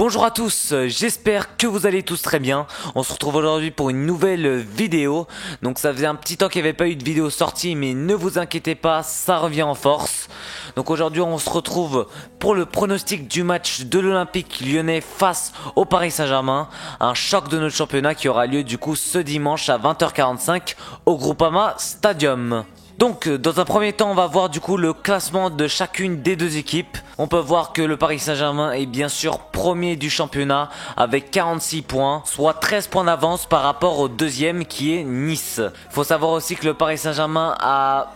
Bonjour à tous, j'espère que vous allez tous très bien. On se retrouve aujourd'hui pour une nouvelle vidéo. Donc ça faisait un petit temps qu'il n'y avait pas eu de vidéo sortie, mais ne vous inquiétez pas, ça revient en force. Donc aujourd'hui on se retrouve pour le pronostic du match de l'Olympique Lyonnais face au Paris Saint-Germain. Un choc de notre championnat qui aura lieu du coup ce dimanche à 20h45 au Groupama Stadium. Donc dans un premier temps on va voir du coup le classement de chacune des deux équipes. On peut voir que le Paris Saint-Germain est bien sûr premier du championnat avec 46 points, soit 13 points d'avance par rapport au deuxième qui est Nice. Faut savoir aussi que le Paris Saint-Germain a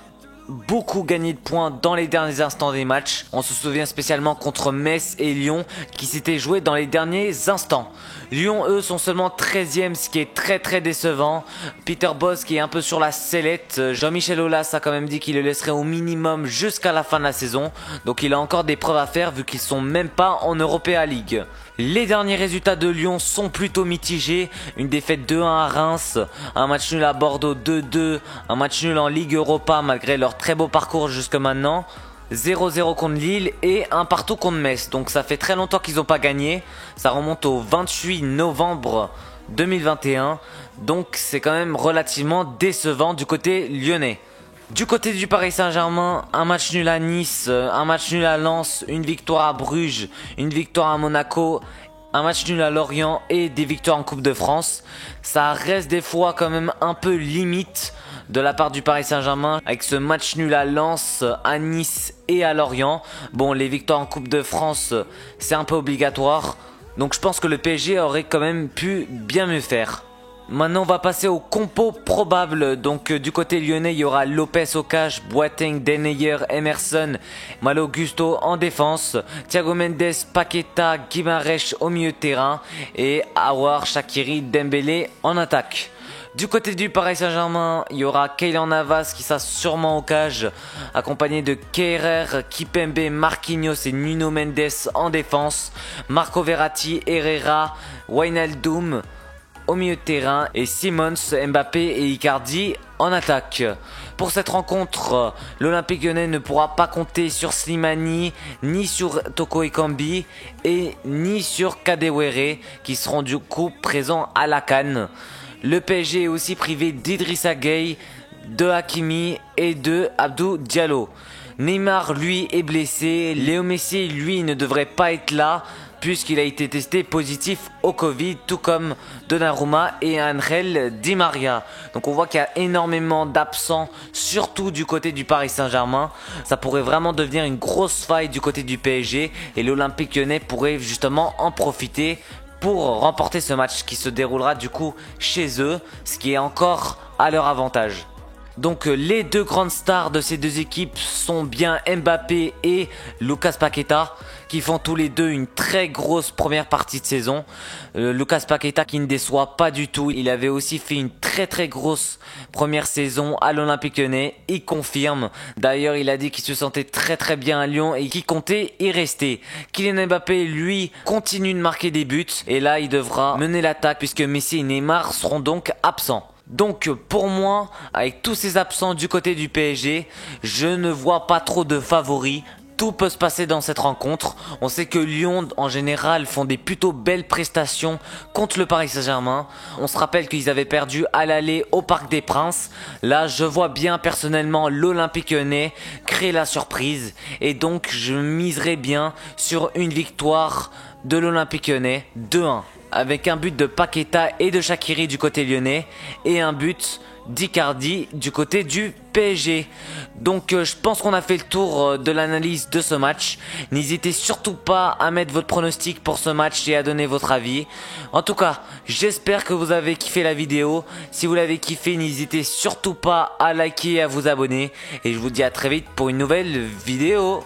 beaucoup gagné de points dans les derniers instants des matchs. On se souvient spécialement contre Metz et Lyon qui s'étaient joués dans les derniers instants. Lyon eux sont seulement 13e, ce qui est très décevant. Peter Bosz qui est un peu sur la sellette. Jean-Michel Aulas a quand même dit qu'il le laisserait au minimum jusqu'à la fin de la saison. Donc il a encore des preuves à faire vu qu'ils sont même pas en Europa League. Les derniers résultats de Lyon sont plutôt mitigés. Une défaite 2-1 à Reims, un match nul à Bordeaux 2-2, un match nul en Ligue Europa malgré leur très beau parcours jusque maintenant. 0-0 contre Lille et un partout contre Metz. Donc ça fait très longtemps qu'ils n'ont pas gagné. Ça remonte au 28 novembre 2021. Donc c'est quand même relativement décevant du côté lyonnais. Du côté du Paris Saint-Germain, un match nul à Nice, un match nul à Lens, une victoire à Bruges, une victoire à Monaco, un match nul à Lorient et des victoires en Coupe de France. Ça reste des fois quand même un peu limite de la part du Paris Saint-Germain avec ce match nul à Lens, à Nice et à Lorient. Bon, les victoires en Coupe de France, c'est un peu obligatoire. Donc je pense que le PSG aurait quand même pu bien mieux faire. Maintenant on va passer au compo probable. Donc du côté lyonnais il y aura Lopez au cash, Boateng, Denayer, Emerson, Malo Gusto en défense, Thiago Mendes, Paqueta, Guimarães au milieu de terrain et Aouar, Shaqiri, Dembélé en attaque. Du côté du Paris Saint-Germain, il y aura Keylor Navas qui sera sûrement au cage, accompagné de Kehrer, Kipembe, Marquinhos et Nuno Mendes en défense, Marco Verratti, Herrera, Wijnaldum au milieu de terrain et Simons, Mbappé et Icardi en attaque. Pour cette rencontre, l'Olympique Lyonnais ne pourra pas compter sur Slimani, ni sur Toko Ekambi et ni sur Kadewere qui seront du coup présents à la CAN. Le PSG est aussi privé d'Idrissa Gueye, de Hakimi et de Abdou Diallo. Neymar lui est blessé, Léo Messi lui ne devrait pas être là puisqu'il a été testé positif au Covid, tout comme Donnarumma et Angel Di Maria. Donc on voit qu'il y a énormément d'absents, surtout du côté du Paris Saint-Germain. Ça pourrait vraiment devenir une grosse faille du côté du PSG et l'Olympique Lyonnais pourrait justement en profiter pour remporter ce match qui se déroulera du coup chez eux, ce qui est encore à leur avantage. Donc les deux grandes stars de ces deux équipes sont bien Mbappé et Lucas Paqueta qui font tous les deux une très grosse première partie de saison. Lucas Paqueta qui ne déçoit pas du tout, il avait aussi fait une très grosse première saison à l'Olympique Lyonnais, il confirme. D'ailleurs il a dit qu'il se sentait très bien à Lyon et qu'il comptait y rester. Kylian Mbappé lui continue de marquer des buts et là il devra mener l'attaque puisque Messi et Neymar seront donc absents. Donc pour moi, avec tous ces absents du côté du PSG, je ne vois pas trop de favoris. Tout peut se passer dans cette rencontre. On sait que Lyon en général font des plutôt belles prestations contre le Paris Saint-Germain. On se rappelle qu'ils avaient perdu à l'aller au Parc des Princes. Là je vois bien personnellement l'Olympique Lyonnais créer la surprise. Et donc je miserai bien sur une victoire de l'Olympique Lyonnais 2-1. Avec un but de Paqueta et de Shaqiri du côté lyonnais et un but d'Icardi du côté du PSG. Donc je pense qu'on a fait le tour de l'analyse de ce match. N'hésitez surtout pas à mettre votre pronostic pour ce match et à donner votre avis. En tout cas, j'espère que vous avez kiffé la vidéo. Si vous l'avez kiffé, n'hésitez surtout pas à liker et à vous abonner. Et je vous dis à très vite pour une nouvelle vidéo.